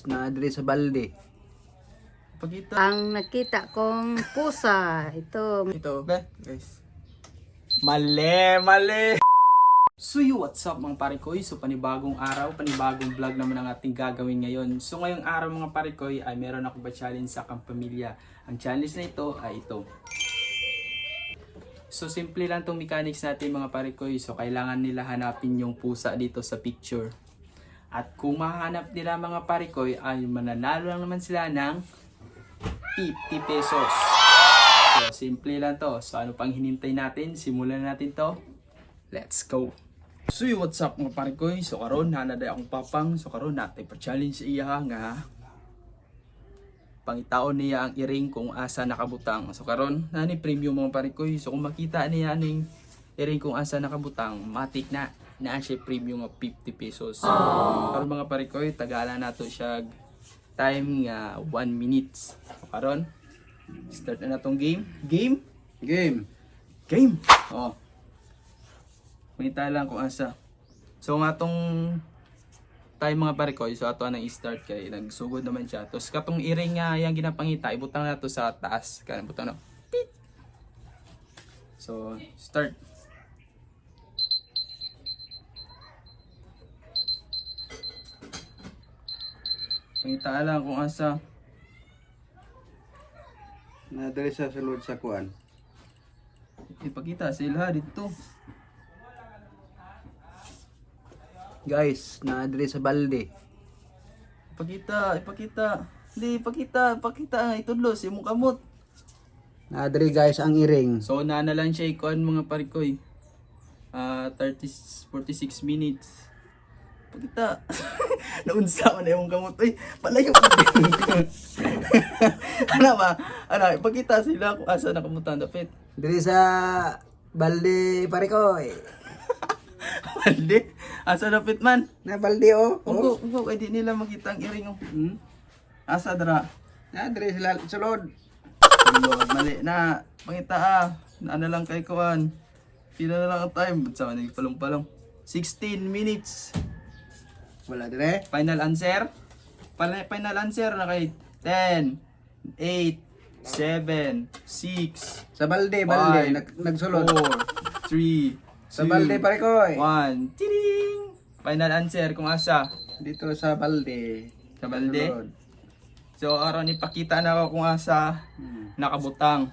Guys, naadri sa balde. Pakita. Ang nakita kong pusa, ito. Ito, be, guys. Mali. So what's up mga parikoy? So panibagong araw, panibagong vlog naman ang ating gagawin ngayon. So ngayong araw mga parikoy ay meron ako ba challenge sa aking pamilya. Ang challenge na ito ay ito. So simple lang tong mechanics natin mga parikoy. So kailangan nila hanapin yung pusa dito sa picture. At kung mahanap nila mga parikoy ay mananalo lang naman sila ng 50 pesos. So simple lang to. So ano pang hinintay natin? Simulan natin to. Let's go. So what's up mga parikoy? So karon hanaday akong papang. So karon natin pa-challenge iya nga pangitaon niya ang iring kung asa nakabutang. So karon nani premium mga parikoy. So kung makita niya aning iring kung asa nakabutang, matik na siya premium of 50 pesos. So karon mga parikoy, tagalan nato siya time nga 1 minutes. So karon start na natong game. Game. Oh. Manita lang kung asa. So nga tong time mga parikoy, so ato nang i-start kay nagsugod naman siya. Tapos katong iring nga yang ginapangita, ibutang na to sa taas. Kanang butang na. Beep. So start. Pangita lang kung asa. Naadri sa sulod sa kuan. Ipakita sila dito. Guys, naadri sa balde. Ipakita. Hindi, ipakita nga itudlos imong kamot. Naadri guys ang iring. So na lang siya ikuan mga parikoy. 46 minutes. Pagkita. Naunsa man imong kamot. Ay, palayo. Ano ba? Ano, ipakita sila kung asa nakamutan dapit. Diri sa balde parikoy. Balde. Asa dapit man? Na balde oh. Ugo, ay di nila makita ang iring. Asa dra? Naadri sa sulod. Lord, mali na. Pangita ano lang kay kuan. Pila na lang ang time. Ba't sa manig palong-palong? 16 minutes. Wala dire. Final answer? Final answer na kay 10, 8, 7, 6, Sa balde, nagsulod. 4, 3, Sa balde parikoy. 1. Tiring! Final answer kung asa. Dito sa balde. Sa balde? Sulod. So, aron ipakita na ako kung asa nakabutang.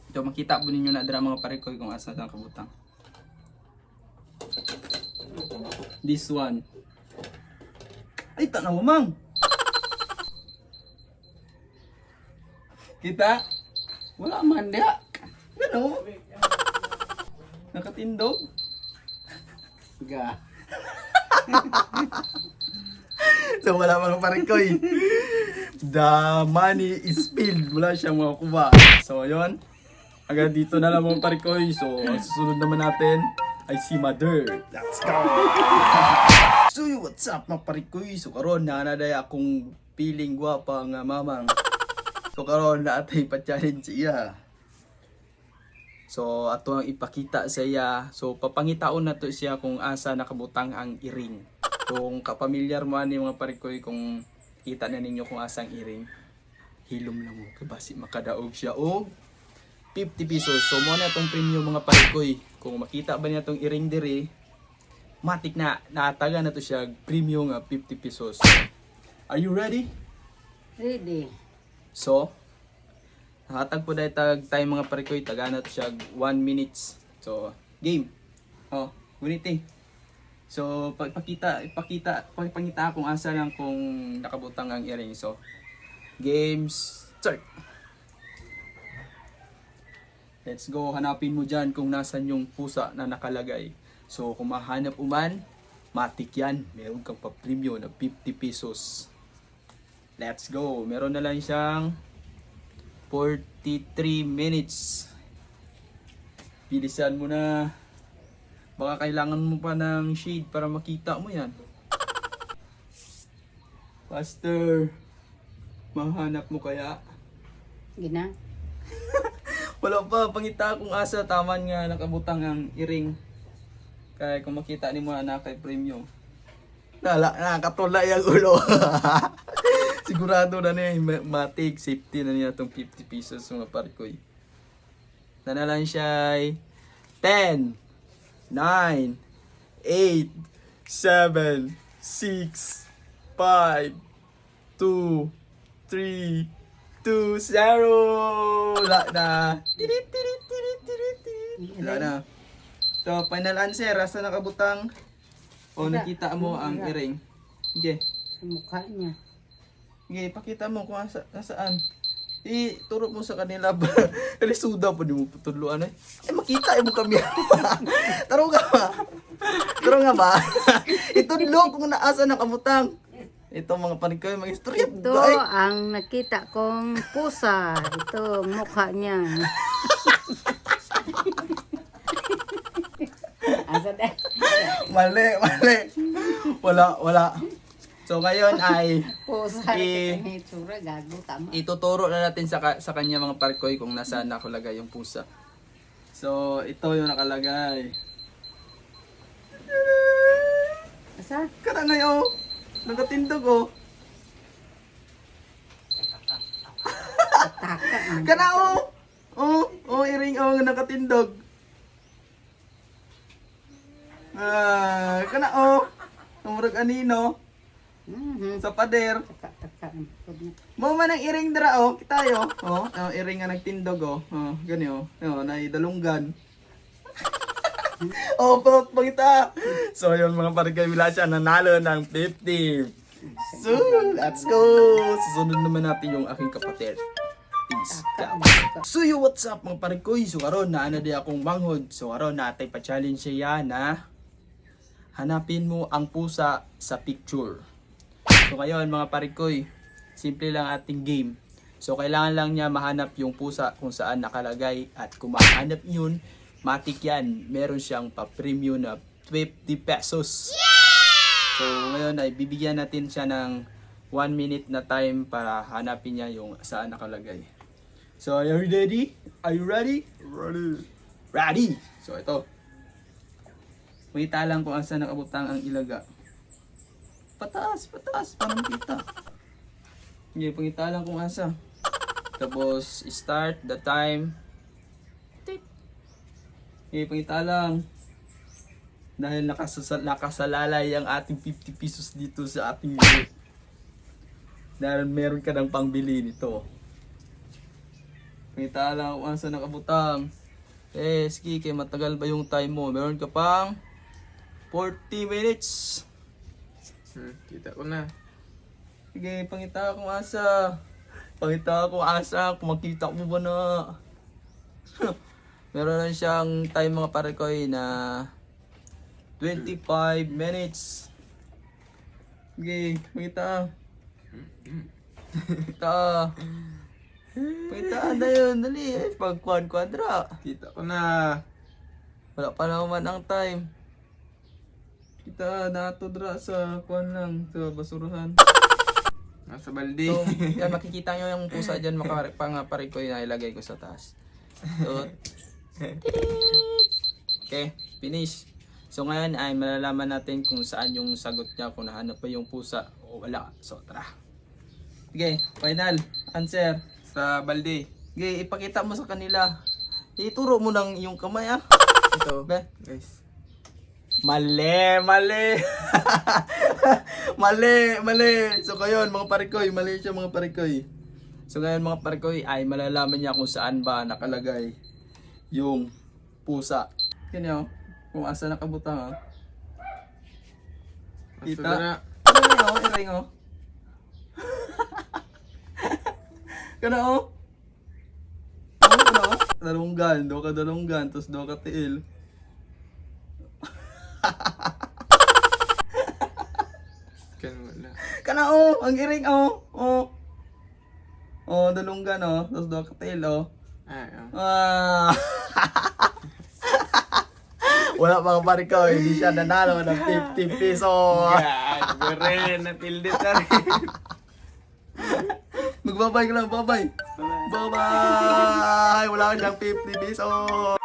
Ito, makita po ninyo na dira mga parikoy kung asa nakabutang. This one. Ay, tanaw mang! Kita? Wala man dia. Gano? Nakatindog? Ga. So wala mga parikoy. The money is spilled. Wala siyang makukuha. So yun. Hanggang dito na lang mga parikoy. So ang susunod naman natin ay si Mother. Let's go! So what's up mga parikoy? So karon nanaday akong piling gwapa nga mamang. So karon na atay pa-challenge iya. So ato ang ipakita sa iya. So papangitaon na to siya kung asa nakabutang ang iring. Kung kapamilyar mo ani mga parikoy, kung kita na ninyo kung asang iring, hilom lang mo kay basi makadaog siya og 50 pesos. So mo na tong premium mga parikoy. Kung makita ba niya tong iring diri, matik na naataga na to siya premium nga 50 pesos. Are you ready? Ready. So hatag po dahil tag tayo mga parikoy, taga na to siya 1 minutes. So game. Oh, guniti. So pagpakita kung asa lang kung nakabutang ang earring. So games start. Let's go, hanapin mo dyan kung nasan yung pusa na nakalagay. So kung mahanap uman, matik yan. Meron kang pa-premium na 50 pesos. Let's go. Meron na lang siyang 43 minutes. Bilisan mo na. Baka kailangan mo pa ng shade para makita mo yan. Faster. Mahanap mo kaya? Gina. Wala pa, pangita kung asa taman nga nakabutang ang iring. Kaya kung makita ni mo na kay premium. Nakakatulay ang ulo. Sigurado na niya, matik, safety na niya itong 50 pesos mga parikoy. Nanalan siya ay 10, 9, 8, 7, 6, 5, 2, 3, 2, 0! Wala na. Wala na. So, final answer. Asa nakabutang? O, nakita mo ang iring. Sige. Sa mukha niya. Sige, pakita mo kung nasaan. Ituro mo sa kanila ba? Kali suda pa di mo putuluan eh. Makita mo kami. Taro nga ba? Taro nga ba? Itudlo kung naasa nakabutang. Ito mga panikoy, mga istorya. Ito ang nakita kong pusa. Ito, mukha niya. Asa na? Mali. Wala. So ngayon ay Pusa. Eh, Itsura, gago, tama. ituturo na natin sa kanya mga parikoy kung nasaan nakalagay yung pusa. So ito yung nakalagay. Asa? Kana ngayon, nagatindog oh. Taka. Kana oh, iring oh, nakatindog. Kana oh, umurag anino sa pader. Taka. Mo man ang iring dra oh, kitayo. Oh, iring nga nagtindog oh. Oh, gani oh. Oh, naidalunggan. Oh, pagita. So, yung mga parikay Milasya nanalo ng 50. So, let's go. Susunod naman natin yung aking kapatid. Peace out. So, yo, what's up mga parikoy? So, karon na di akong manghod. So, karon natin pa-challenge siya na hanapin mo ang pusa sa picture. So, ngayon mga parikoy, simple lang ating game. So, kailangan lang niya mahanap yung pusa kung saan nakalagay. At kung mahanap yun, matik yan. Meron siyang pa-premium na 50 pesos. So, ngayon ay bibigyan natin siya ng 1 minute na time para hanapin niya yung saan nakalagay. So, are you ready? Are you ready? Ready! So, ito. Makita lang kung saan nakabutang ang ilaga. Pataas, para makita. Hindi, pakita lang kung asa. Tapos, start the time. Okay, pakita lang. Dahil nakasalalay ang ating 50 pesos dito sa ating video. Dahil meron ka ng pangbili nito. Pakita lang kung saan nakabutang. Sige, kaya matagal ba yung time mo? Meron ka pang 40 minutes. Kita ko na. Sige, pangita kung asa. Kung makita mo ba na. Meron na siyang time mga parikoy na 25 minutes. Sige, pakita. Pakita na yun, dali. Pag kwadra. Kita ko na. Wala pa naman ang time. Kita nato dra sa kwan lang, sa basurahan. Nasa balde. So, yan, makikita nyo yung pusa dyan, mga parikoy na ilagay ko sa taas. So, okay, finish. So ngayon ay malalaman natin kung saan yung sagot niya, kung nahanap pa yung pusa o wala. So tara. Okay, final answer. Sa balde. Okay, ipakita mo sa kanila. Ituro mo ng yung kamay ah. Ito. Okay. Guys. Mali. So ngayon mga parikoy, mali siya mga parikoy. So ngayon mga parikoy ay malalaman niya kung saan ba nakalagay yung pusa. Ganyan, kung asa nakabutang. Kita. Iring oh. Kana oh. Dalunggan, do ka dalunggan, tapos do ka tiil. Kan wala. Kana oh, ang iring oh. Oh, dalunggan oh, tapos do ka tiil oh. Wala mga parikoy, hindi siya nanalo ng 50 pesos. Yan, rin. Natilde na rin. Magbabay ka lang, babay. Bye-bye! Wala ka niyang 50 pesos.